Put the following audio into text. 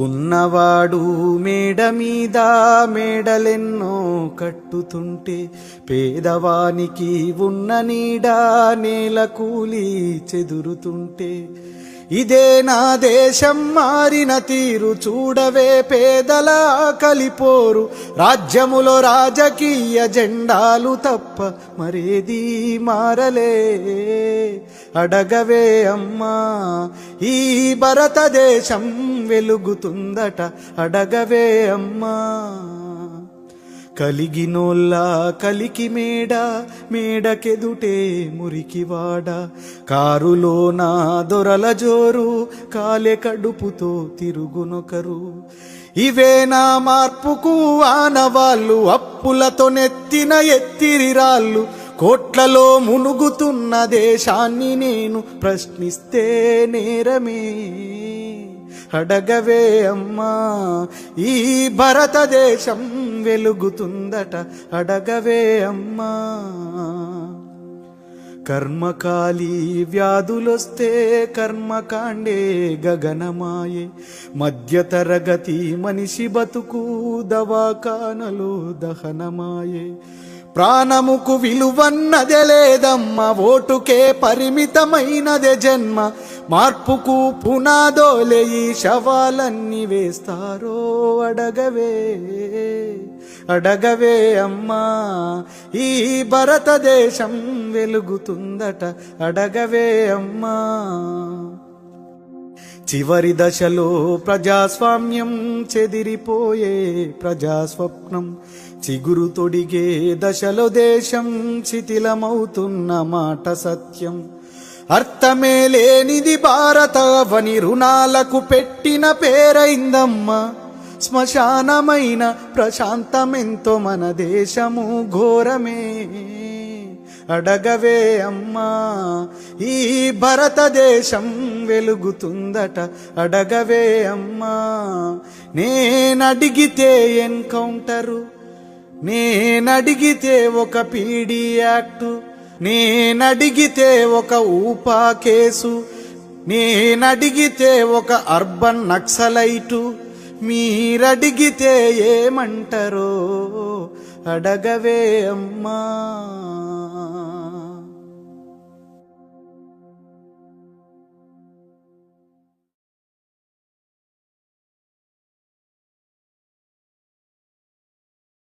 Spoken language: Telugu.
ఉన్నవాడు మేడ మీద మేడలెన్నో కట్టుతుంటే పేదవానికి ఉన్న నీడ నేల కూలి చెదురుతుంటే ఇదే నా దేశం మారిన తీరు చూడవే పేదల కలిపోరు రాజ్యములో రాజకీయ జెండాలు తప్ప మరేది మారలే అడగవే అమ్మా ఈ భారతదేశం వెలుగుతుందట అడగవే అమ్మా కలిగినోళ్ళ కలికి మేడ మేడకెదుటే మురికివాడ కారులోన దొరల జోరు కాలే కడుపుతో తిరుగునొకరు ఇవే నా మార్పుకు ఆనవాళ్ళు అప్పులతో నెత్తిన ఎత్తిరిరాళ్ళు కోట్లలో మునుగుతున్న దేశాన్ని నేను ప్రశ్నిస్తే నేరమే అడగవే అమ్మా ఈ భారతదేశం వెలుగుతుందట అడగవే అమ్మా కర్మకాలి వ్యాధులొస్తే కర్మకాండే గగనమాయే మధ్యతరగతి మనిషి బతుకు దవాఖానలో దహనమాయే ప్రాణముకు విలువన్నదే లేదమ్మ ఓటుకే పరిమితమైనదే జన్మ మార్పుకు పునాదోలే ఈ శవాలన్నీ వేస్తారో అడగవే అడగవే అమ్మా ఈ భారతదేశం వెలుగుతుందట అడగవే అమ్మా చివరి దశలో ప్రజాస్వామ్యం చెదిరిపోయే ప్రజాస్వప్నం చిగురు తొడిగే దశలో దేశం శిథిలమవుతున్న మాట సత్యం అర్థమే లేనిది భారతవని రుణాలకు పెట్టిన పేరైందమ్మా శ్మశానమైన ప్రశాంతమెంతో మన దేశము ఘోరమే అడగవే అమ్మా ఈ భారతదేశం వెలుగుతుందట అడగవే అమ్మా నేనడిగితే ఎన్కౌంటరు నేనడిగితే ఒక పీడీ యాక్టు నేనడిగితే ఒక ఊపా కేసు నేనడిగితే ఒక అర్బన్ నక్సలైటు మీరడిగితే ఏమంటారో అడగవే అమ్మా.